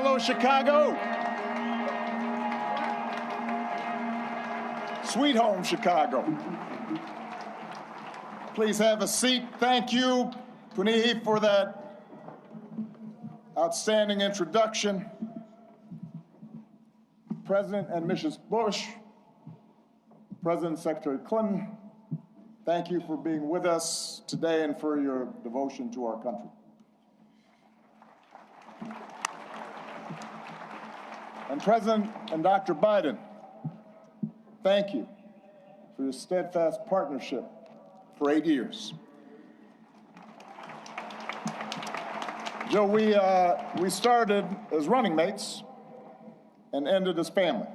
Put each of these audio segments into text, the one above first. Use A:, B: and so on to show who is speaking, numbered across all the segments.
A: Hello, Chicago. Sweet home, Chicago. Please have a seat. Thank you, Punihi, for that outstanding introduction. President and Mrs. Bush, President and Secretary Clinton, thank you for being with us today and for your devotion to our country. And President and Dr. Biden, thank you for your steadfast partnership for 8 years. Joe, we started as running mates and ended as family,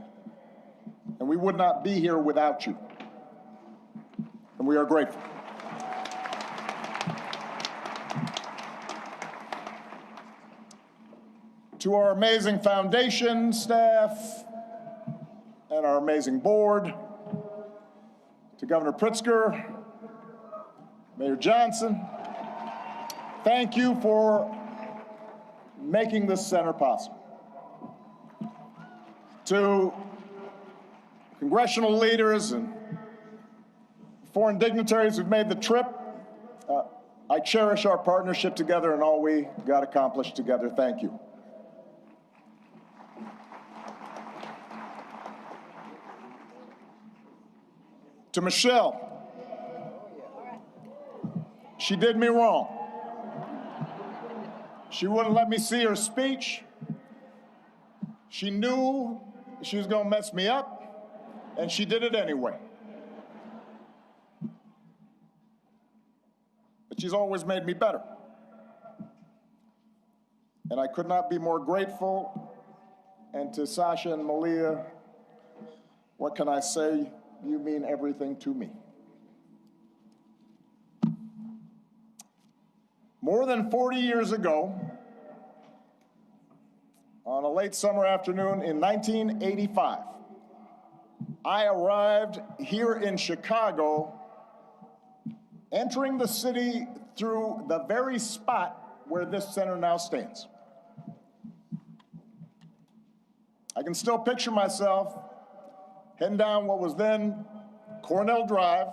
A: and we would not be here without you, and we are grateful. To our amazing foundation staff and our amazing board, to Governor Pritzker, Mayor Johnson, thank you for making this center possible. To congressional leaders and foreign dignitaries who've made the trip, I cherish our partnership together and all we got accomplished together. Thank you. To Michelle, she did me wrong. She wouldn't let me see her speech. She knew she was going to mess me up, and she did it anyway. But she's always made me better. And I could not be more grateful. And to Sasha and Malia, what can I say? You mean everything to me. More than 40 years ago, on a late summer afternoon in 1985, I arrived here in Chicago, entering the city through the very spot where this center now stands. I can still picture myself heading down what was then Cornell Drive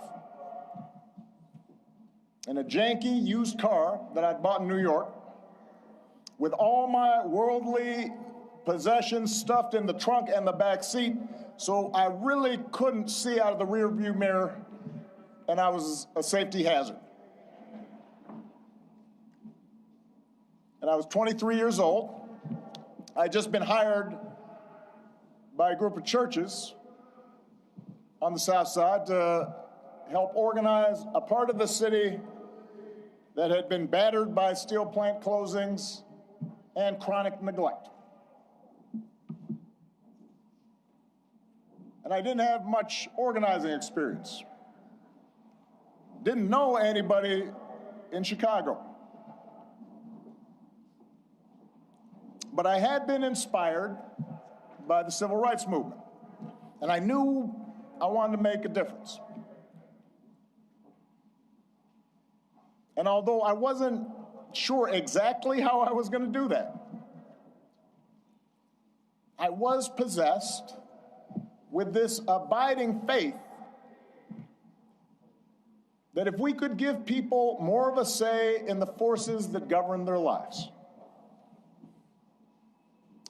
A: in a janky used car that I'd bought in New York, with all my worldly possessions stuffed in the trunk and the back seat, so I really couldn't see out of the rearview mirror, and I was a safety hazard. And I was 23 years old. I'd just been hired by a group of churches on the South Side to help organize a part of the city that had been battered by steel plant closings and chronic neglect. And I didn't have much organizing experience. Didn't know anybody in Chicago. But I had been inspired by the civil rights movement, and I knew I wanted to make a difference. And although I wasn't sure exactly how I was going to do that, I was possessed with this abiding faith that if we could give people more of a say in the forces that govern their lives,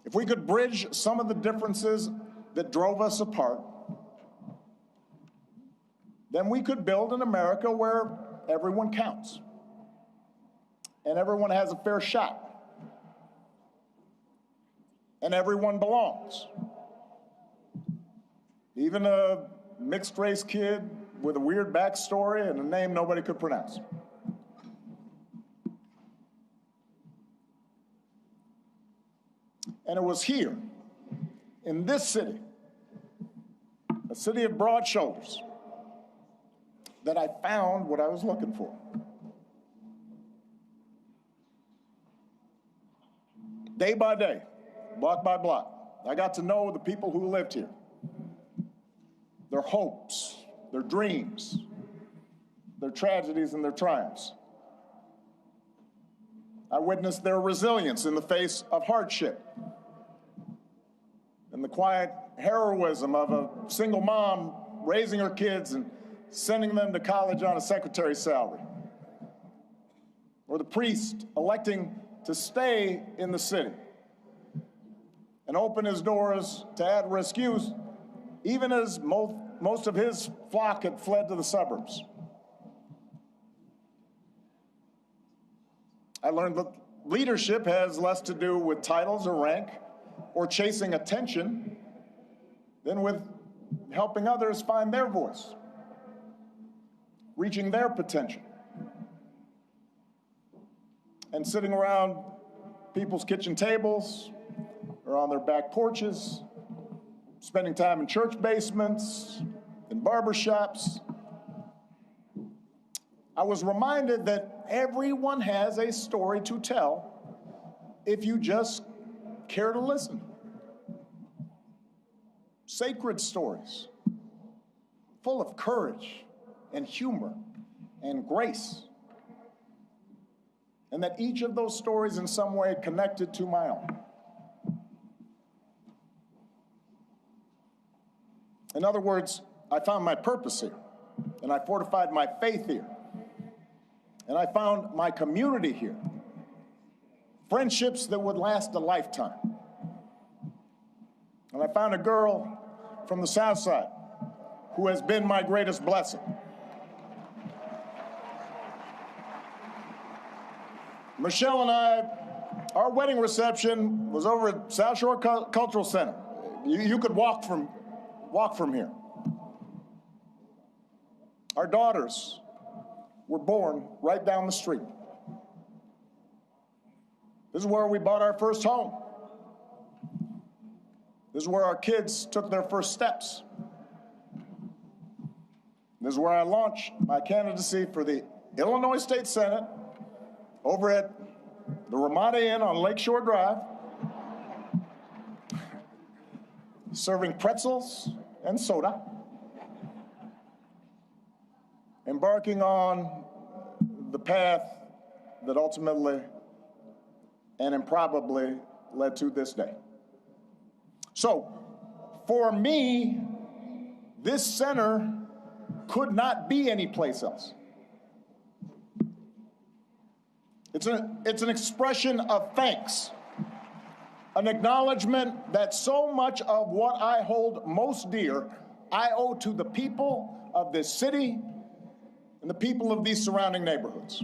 A: if we could bridge some of the differences that drove us apart, then we could build an America where everyone counts and everyone has a fair shot and everyone belongs. Even a mixed-race kid with a weird backstory and a name nobody could pronounce. And it was here, in this city, a city of broad shoulders, that I found what I was looking for. Day by day, block by block, I got to know the people who lived here, their hopes, their dreams, their tragedies and their triumphs. I witnessed their resilience in the face of hardship quiet heroism of a single mom raising her kids and sending them to college on a secretary's salary, or the priest electing to stay in the city and open his doors to at-risk youth, even as most of his flock had fled to the suburbs. I learned that leadership has less to do with titles or rank or chasing attention than with helping others find their voice, reaching their potential, and sitting around people's kitchen tables or on their back porches, spending time in church basements, in barbershops. I was reminded that everyone has a story to tell if you just care to listen. Sacred stories, full of courage and humor and grace, and that each of those stories in some way connected to my own. In other words, I found my purpose here, and I fortified my faith here, and I found my community here, friendships that would last a lifetime. And I found a girl from the South Side who has been my greatest blessing. Michelle and I, our wedding reception was over at South Shore Cultural Center. You could walk from here. Our daughters were born right down the street. This is where we bought our first home. This is where our kids took their first steps. This is where I launched my candidacy for the Illinois State Senate over at the Ramada Inn on Lakeshore Drive, serving pretzels and soda, embarking on the path that ultimately and improbably led to this day. So, for me, this center could not be anyplace else. It's an expression of thanks, an acknowledgement that so much of what I hold most dear I owe to the people of this city and the people of these surrounding neighborhoods.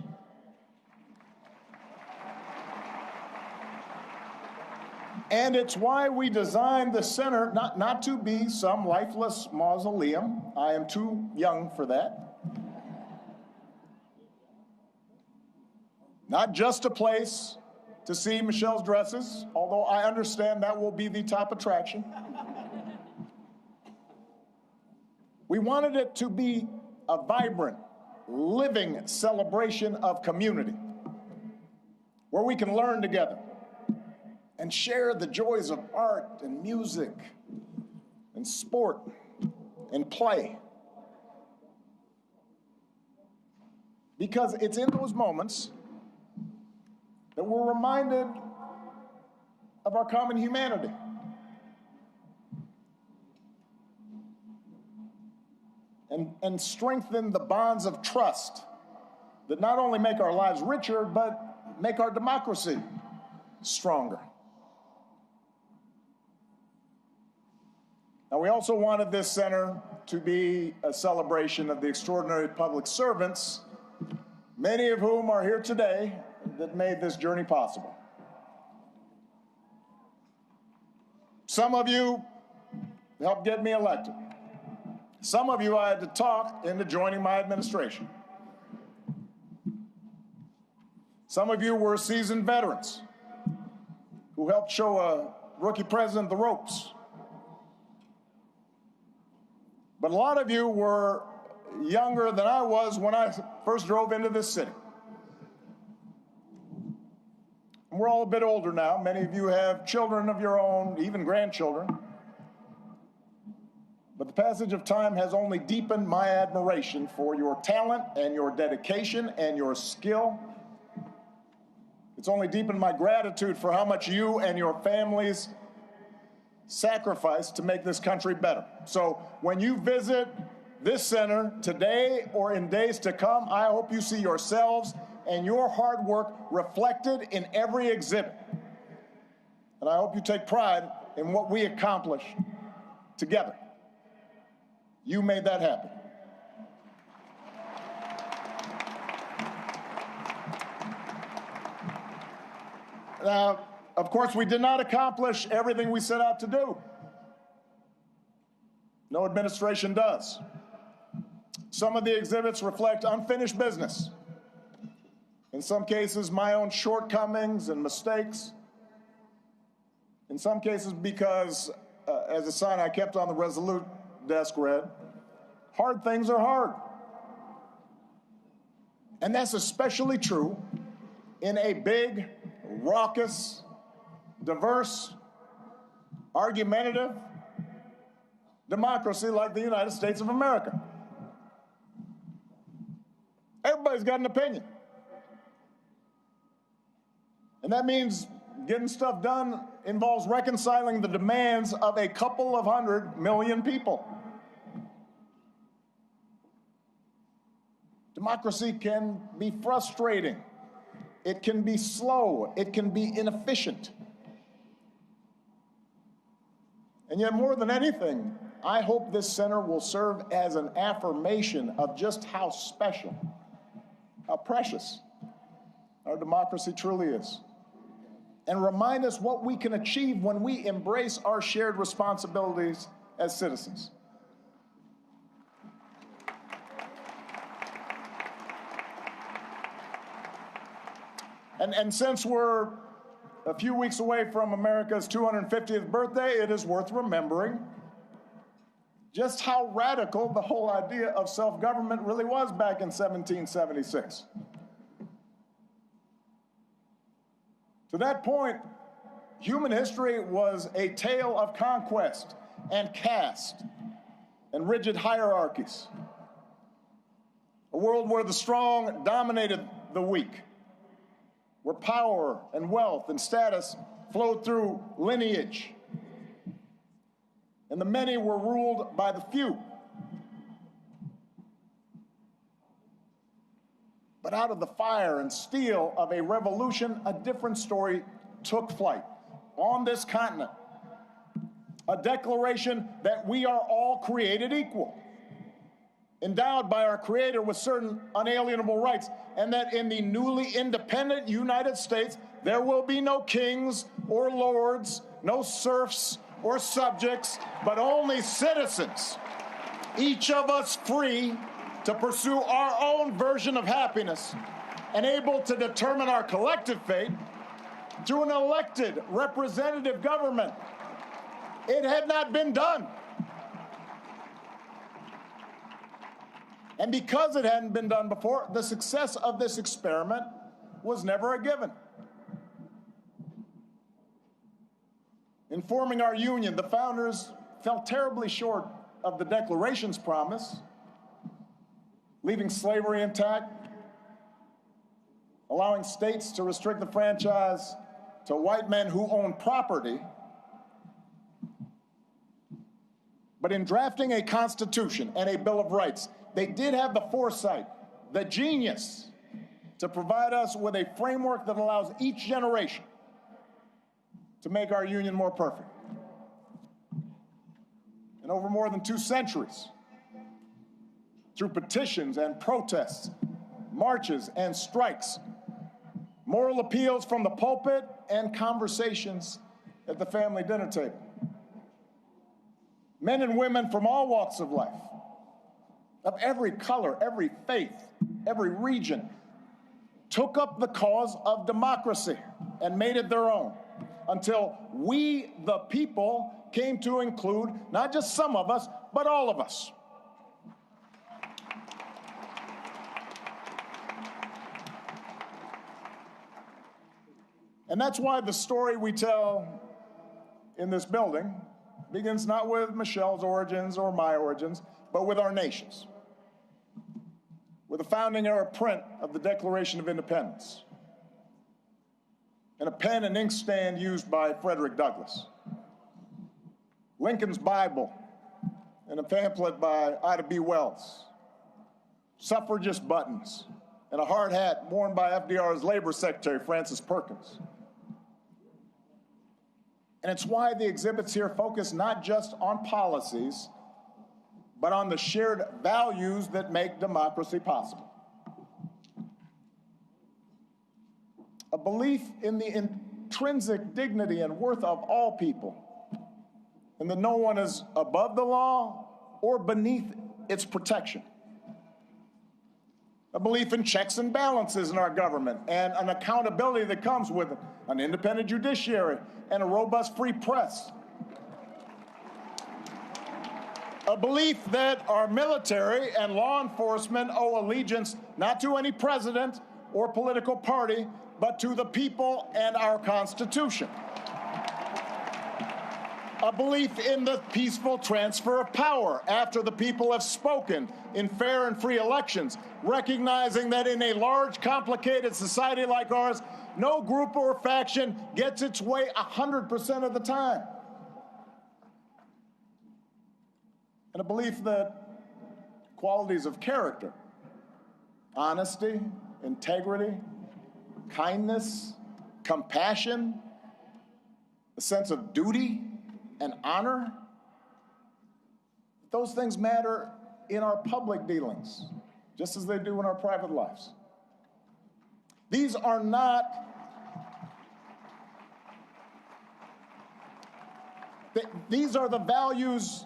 A: And it's why we designed the center not to be some lifeless mausoleum. I am too young for that. Not just a place to see Michelle's dresses, although I understand that will be the top attraction. We wanted it to be a vibrant, living celebration of community, where we can learn together and share the joys of art and music and sport and play. Because it's in those moments that we're reminded of our common humanity. And strengthen the bonds of trust that not only make our lives richer, but make our democracy stronger. Now, we also wanted this center to be a celebration of the extraordinary public servants, many of whom are here today, that made this journey possible. Some of you helped get me elected. Some of you I had to talk into joining my administration. Some of you were seasoned veterans who helped show a rookie president the ropes. But a lot of you were younger than I was when I first drove into this city. And we're all a bit older now. Many of you have children of your own, even grandchildren. But the passage of time has only deepened my admiration for your talent and your dedication and your skill. It's only deepened my gratitude for how much you and your families sacrificed to make this country better. So when you visit this center today or in days to come, I hope you see yourselves and your hard work reflected in every exhibit. And I hope you take pride in what we accomplish together. You made that happen. Now, of course, we did not accomplish everything we set out to do. No administration does. Some of the exhibits reflect unfinished business. In some cases, my own shortcomings and mistakes. In some cases, because, as a sign I kept on the Resolute desk read, hard things are hard. And that's especially true in a big, raucous, diverse, argumentative democracy like the United States of America. Everybody's got an opinion. And that means getting stuff done involves reconciling the demands of a couple of 100 million people. Democracy can be frustrating. It can be slow. It can be inefficient. And yet, more than anything, I hope this center will serve as an affirmation of just how special, how precious our democracy truly is, and remind us what we can achieve when we embrace our shared responsibilities as citizens. And since we're a few weeks away from America's 250th birthday, it is worth remembering just how radical the whole idea of self-government really was back in 1776. To that point, human history was a tale of conquest and caste and rigid hierarchies. A world where the strong dominated the weak, where power and wealth and status flowed through lineage, and the many were ruled by the few. But out of the fire and steel of a revolution, a different story took flight on this continent. A declaration that we are all created equal, endowed by our Creator with certain unalienable rights, and that in the newly independent United States, there will be no kings or lords, no serfs or subjects, but only citizens, each of us free to pursue our own version of happiness and able to determine our collective fate through an elected representative government. It had not been done. And because it hadn't been done before, the success of this experiment was never a given. In forming our union, the founders fell terribly short of the Declaration's promise, leaving slavery intact, allowing states to restrict the franchise to white men who own property. But in drafting a Constitution and a Bill of Rights, they did have the foresight, the genius, to provide us with a framework that allows each generation to make our union more perfect. And over more than 2 centuries, through petitions and protests, marches and strikes, moral appeals from the pulpit, and conversations at the family dinner table, men and women from all walks of life, of every color, every faith, every region, took up the cause of democracy and made it their own, until we, the people, came to include not just some of us, but all of us. And that's why the story we tell in this building begins not with Michelle's origins or my origins, but with our nation's, with a founding era print of the Declaration of Independence, and a pen and ink stand used by Frederick Douglass. Lincoln's Bible, and a pamphlet by Ida B. Wells, suffragist buttons, and a hard hat worn by FDR's Labor Secretary, Francis Perkins. And it's why the exhibits here focus not just on policies, but on the shared values that make democracy possible. A belief in the intrinsic dignity and worth of all people, and that no one is above the law or beneath its protection. A belief in checks and balances in our government and an accountability that comes with it, an independent judiciary and a robust free press. A belief that our military and law enforcement owe allegiance not to any president or political party, but to the people and our Constitution. A belief in the peaceful transfer of power after the people have spoken in fair and free elections, recognizing that in a large, complicated society like ours, no group or faction gets its way 100% of the time. And a belief that qualities of character, honesty, integrity, kindness, compassion, a sense of duty and honor, those things matter in our public dealings, just as they do in our private lives. These are the values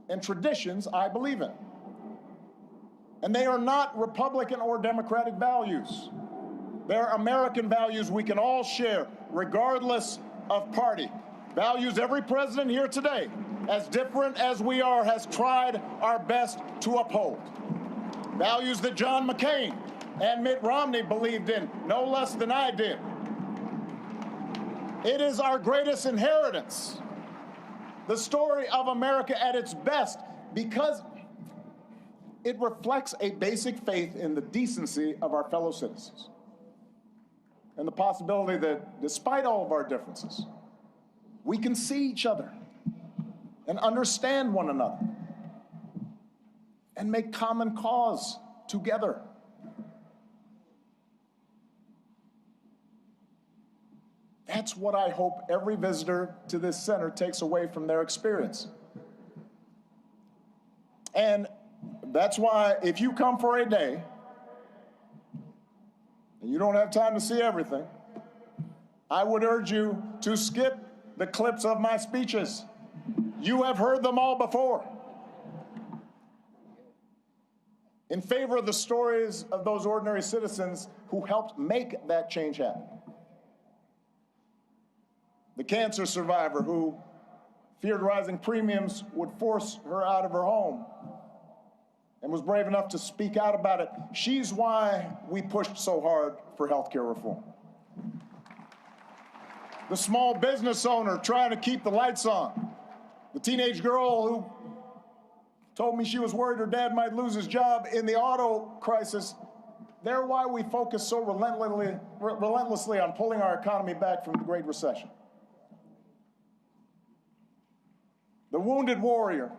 A: and traditions I believe in. And they are not Republican or Democratic values. They're American values we can all share, regardless of party. Values every president here today, as different as we are, has tried our best to uphold. Values that John McCain and Mitt Romney believed in no less than I did. It is our greatest inheritance, the story of America at its best, because it reflects a basic faith in the decency of our fellow citizens and the possibility that, despite all of our differences, we can see each other and understand one another and make common cause together. That's what I hope every visitor to this center takes away from their experience. And that's why if you come for a day and you don't have time to see everything, I would urge you to skip the clips of my speeches. You have heard them all before. In favor of the stories of those ordinary citizens who helped make that change happen. The cancer survivor who feared rising premiums would force her out of her home and was brave enough to speak out about it. She's why we pushed so hard for health care reform. The small business owner trying to keep the lights on. The teenage girl who told me she was worried her dad might lose his job in the auto crisis. They're why we focus so relentlessly on pulling our economy back from the Great Recession. The wounded warrior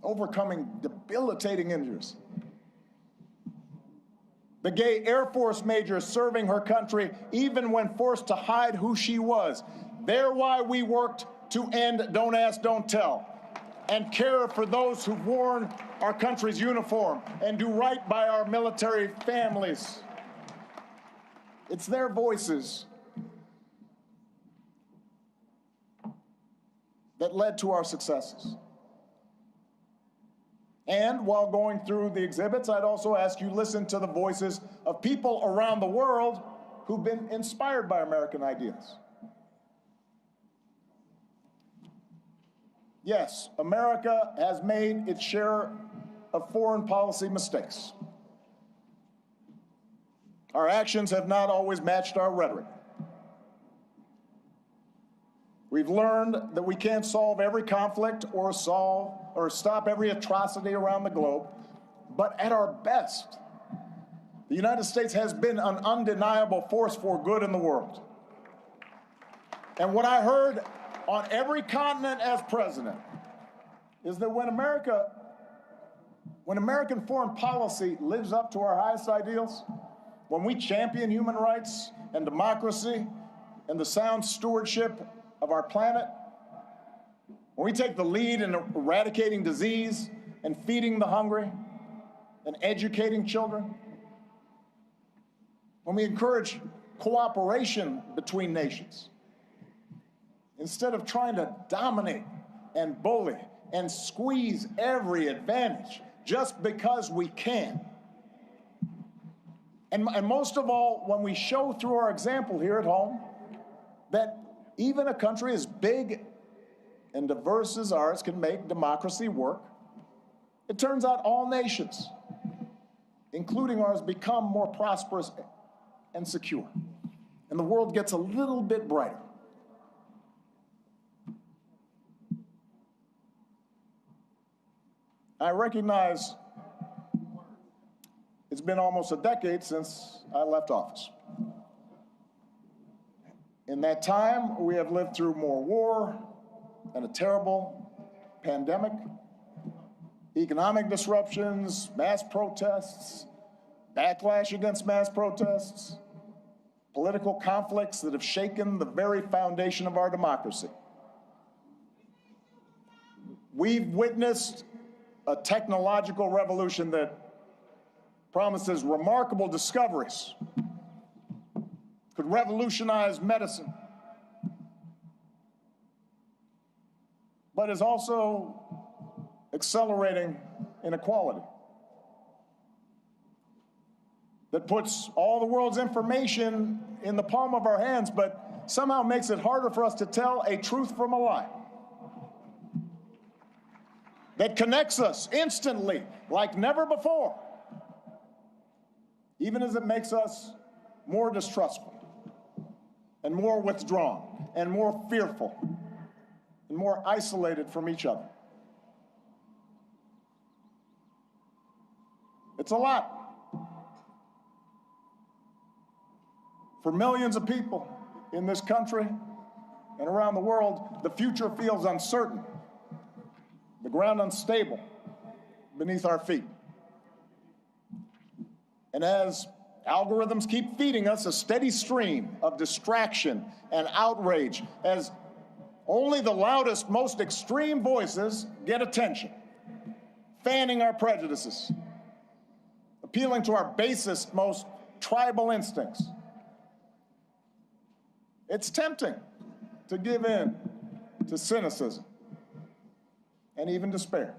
A: overcoming debilitating injuries. The gay Air Force major serving her country even when forced to hide who she was. They're why we worked to end Don't Ask, Don't Tell and care for those who've worn our country's uniform and do right by our military families. It's their voices that led to our successes. And while going through the exhibits, I'd also ask you to listen to the voices of people around the world who've been inspired by American ideas. Yes, America has made its share of foreign policy mistakes. Our actions have not always matched our rhetoric. We've learned that we can't solve every conflict or stop every atrocity around the globe, but at our best, the United States has been an undeniable force for good in the world. And what I heard on every continent as president is that when American foreign policy lives up to our highest ideals, when we champion human rights and democracy and the sound stewardship of our planet, when we take the lead in eradicating disease and feeding the hungry and educating children, when we encourage cooperation between nations, instead of trying to dominate and bully and squeeze every advantage just because we can. And most of all, when we show through our example here at home that even a country as big and diverse as ours can make democracy work, it turns out all nations, including ours, become more prosperous and secure. And the world gets a little bit brighter. I recognize it's been almost a decade since I left office. In that time, we have lived through more war and a terrible pandemic, economic disruptions, mass protests, backlash against mass protests, political conflicts that have shaken the very foundation of our democracy. We've witnessed a technological revolution that promises remarkable discoveries, could revolutionize medicine, but is also accelerating inequality, that puts all the world's information in the palm of our hands, but somehow makes it harder for us to tell a truth from a lie, that connects us instantly like never before, even as it makes us more distrustful and more withdrawn and more fearful and more isolated from each other. It's a lot. For millions of people in this country and around the world, the future feels uncertain, the ground unstable beneath our feet. And as algorithms keep feeding us a steady stream of distraction and outrage, as only the loudest, most extreme voices get attention, fanning our prejudices, appealing to our basest, most tribal instincts, it's tempting to give in to cynicism and even despair,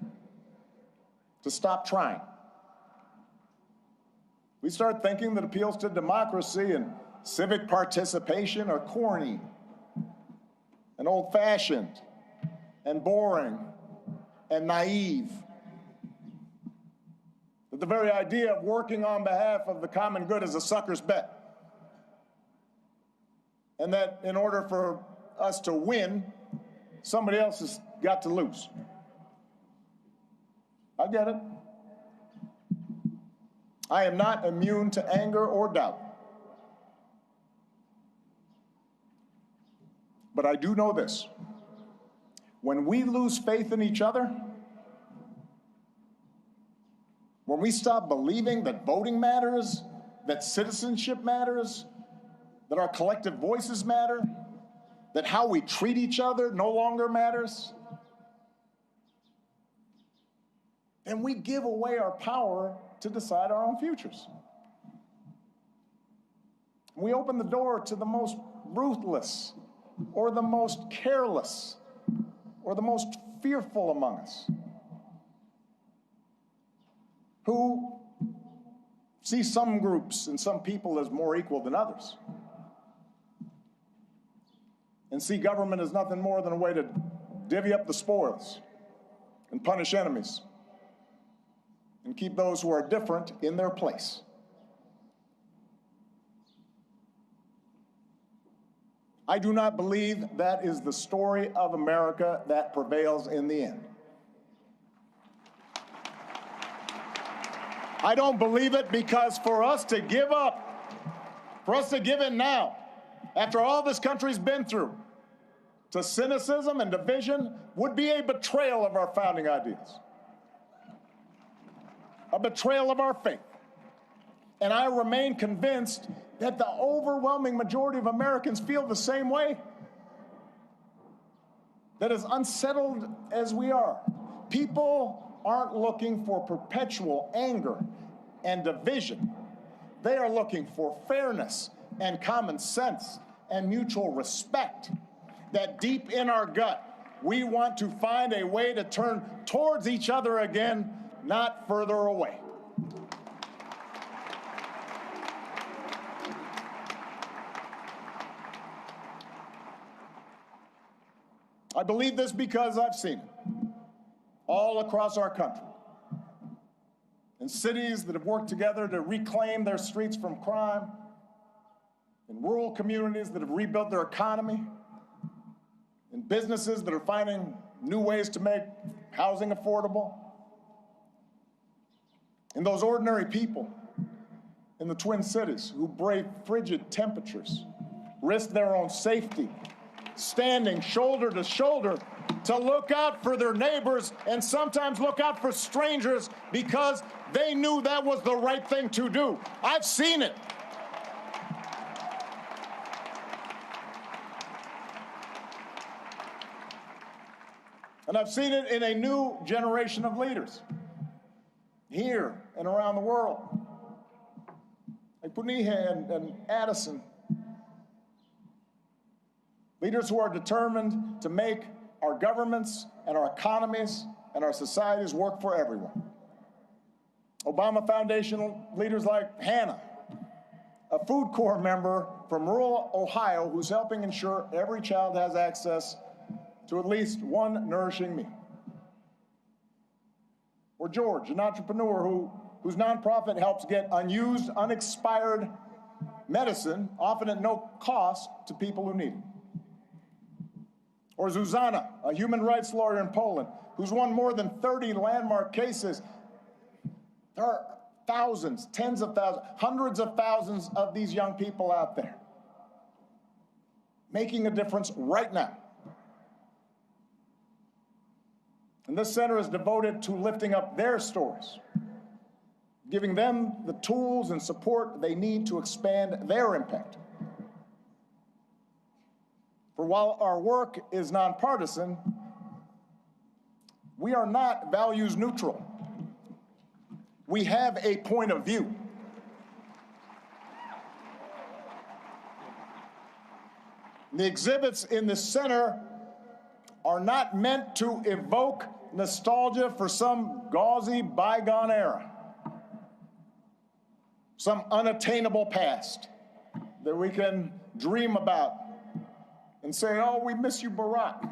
A: to stop trying. We start thinking that appeals to democracy and civic participation are corny and old-fashioned and boring and naive. That the very idea of working on behalf of the common good is a sucker's bet. And that in order for us to win, somebody else has got to lose. I get it. I am not immune to anger or doubt. But I do know this. When we lose faith in each other, when we stop believing that voting matters, that citizenship matters, that our collective voices matter, that how we treat each other no longer matters, then we give away our power to decide our own futures. We open the door to the most ruthless, or the most careless, or the most fearful among us, who see some groups and some people as more equal than others, and see government as nothing more than a way to divvy up the spoils and punish enemies and keep those who are different in their place. I do not believe that is the story of America that prevails in the end. I don't believe it because for us to give up, for us to give in now, after all this country's been through, to cynicism and division would be a betrayal of our founding ideas, a betrayal of our faith. And I remain convinced that the overwhelming majority of Americans feel the same way. That as unsettled as we are, people aren't looking for perpetual anger and division. They are looking for fairness and common sense and mutual respect. That deep in our gut, we want to find a way to turn towards each other again, not further away. I believe this because I've seen it all across our country. In cities that have worked together to reclaim their streets from crime, in rural communities that have rebuilt their economy, in businesses that are finding new ways to make housing affordable, in those ordinary people in the Twin Cities who brave frigid temperatures, risk their own safety, standing shoulder to shoulder to look out for their neighbors and sometimes look out for strangers because they knew that was the right thing to do. I've seen it. And I've seen it in a new generation of leaders here and around the world, like Puniha and Addison. Leaders who are determined to make our governments and our economies and our societies work for everyone. Obama Foundation leaders like Hannah, a Food Corps member from rural Ohio who's helping ensure every child has access to at least one nourishing meal. Or George, an entrepreneur whose nonprofit helps get unused, unexpired medicine, often at no cost, to people who need it. Or Zuzana, a human rights lawyer in Poland, who's won more than 30 landmark cases. There are thousands, tens of thousands, hundreds of thousands of these young people out there making a difference right now. And this center is devoted to lifting up their stories, giving them the tools and support they need to expand their impact. For while our work is nonpartisan, we are not values neutral. We have a point of view. The exhibits in the center are not meant to evoke nostalgia for some gauzy bygone era, some unattainable past that we can dream about and say, oh, we miss you, Barack.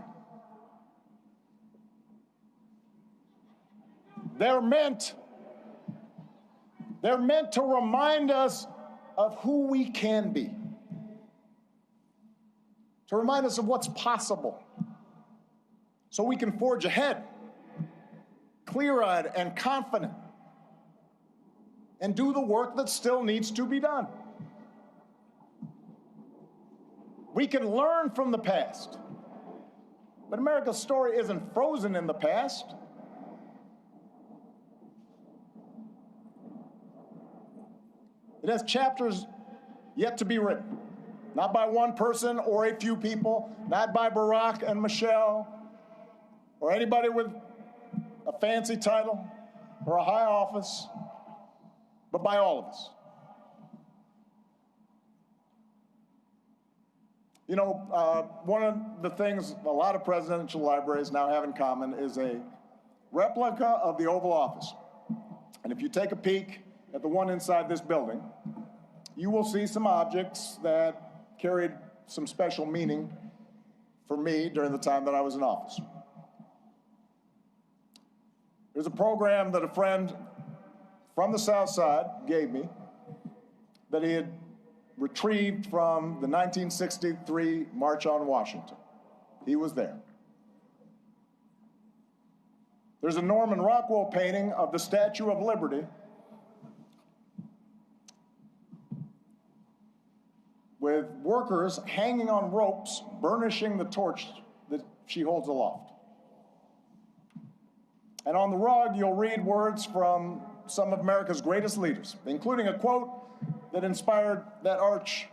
A: They're meant to remind us of who we can be, to remind us of what's possible, so we can forge ahead, clear-eyed and confident, and do the work that still needs to be done. We can learn from the past, but America's story isn't frozen in the past. It has chapters yet to be written, not by one person or a few people, not by Barack and Michelle, or anybody with a fancy title or a high office, but by all of us. You know, one of the things a lot of presidential libraries now have in common is a replica of the Oval Office. And if you take a peek at the one inside this building, you will see some objects that carried some special meaning for me during the time that I was in office. There's a program that a friend from the South Side gave me that he had retrieved from the 1963 March on Washington. He was there. There's a Norman Rockwell painting of the Statue of Liberty with workers hanging on ropes, burnishing the torch she holds aloft. And on the rug, you'll read words from some of America's greatest leaders, including a quote that inspired that arch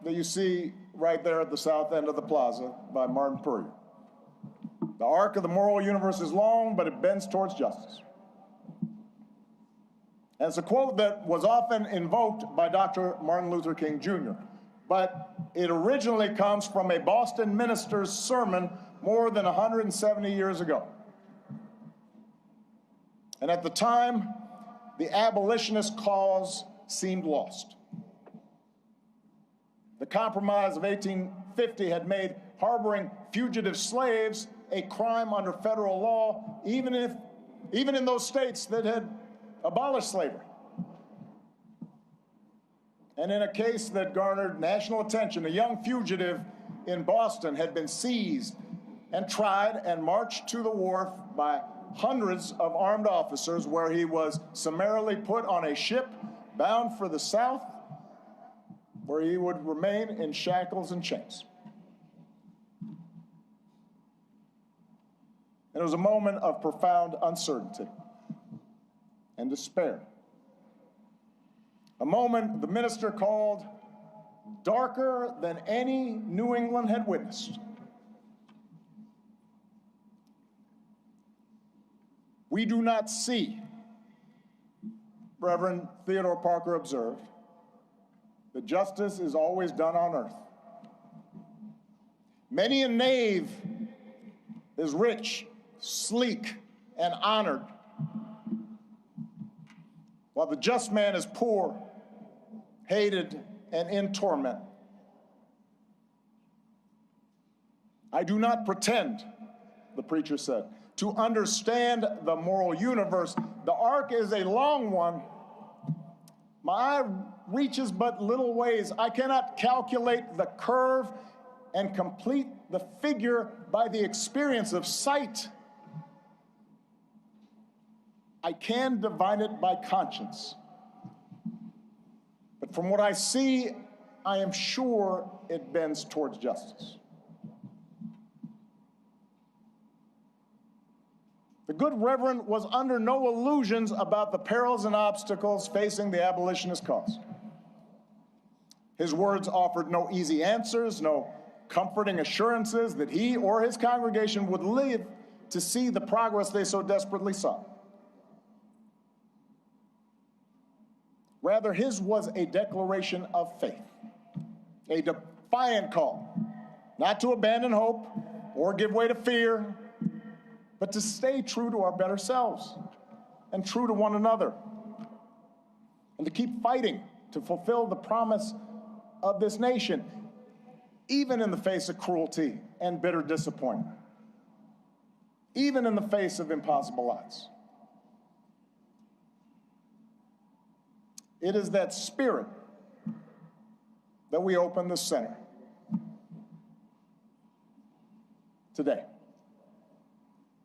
A: that you see right there at the south end of the plaza by Martin Puryear. The arc of the moral universe is long, but it bends towards justice. And it's a quote that was often invoked by Dr. Martin Luther King Jr., but it originally comes from a Boston minister's sermon more than 170 years ago. And at the time, the abolitionist cause seemed lost. The Compromise of 1850 had made harboring fugitive slaves a crime under federal law, even in those states that had abolished slavery. And in a case that garnered national attention, a young fugitive in Boston had been seized and tried and marched to the wharf by hundreds of armed officers, where he was summarily put on a ship bound for the South, where he would remain in shackles and chains. And it was a moment of profound uncertainty and despair. A moment the minister called darker than any New England had witnessed. We do not see, Reverend Theodore Parker observed, that justice is always done on earth. Many a knave is rich, sleek, and honored, while the just man is poor, hated, and in torment. I do not pretend, the preacher said, to understand the moral universe. The arc is a long one. My eye reaches but little ways. I cannot calculate the curve and complete the figure by the experience of sight. I can divine it by conscience. But from what I see, I am sure it bends towards justice. The good Reverend was under no illusions about the perils and obstacles facing the abolitionist cause. His words offered no easy answers, no comforting assurances that he or his congregation would live to see the progress they so desperately sought. Rather, his was a declaration of faith, a defiant call, not to abandon hope or give way to fear, but to stay true to our better selves and true to one another, and to keep fighting to fulfill the promise of this nation, even in the face of cruelty and bitter disappointment, even in the face of impossible odds. It is that spirit that we open the center today.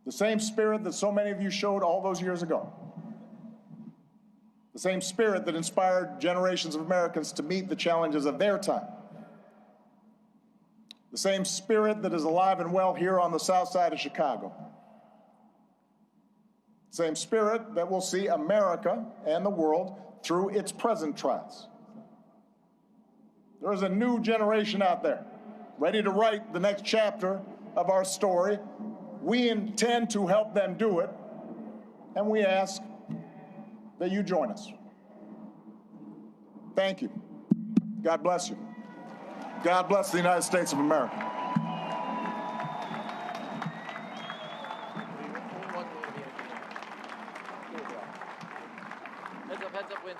A: The same spirit that so many of you showed all those years ago. The same spirit that inspired generations of Americans to meet the challenges of their time. The same spirit that is alive and well here on the south side of Chicago. The same spirit that will see America and the world through its present trials. There is a new generation out there, ready to write the next chapter of our story. We intend to help them do it, and we ask that you join us. Thank you. God bless you. God bless the United States of America.
B: Heads up, win.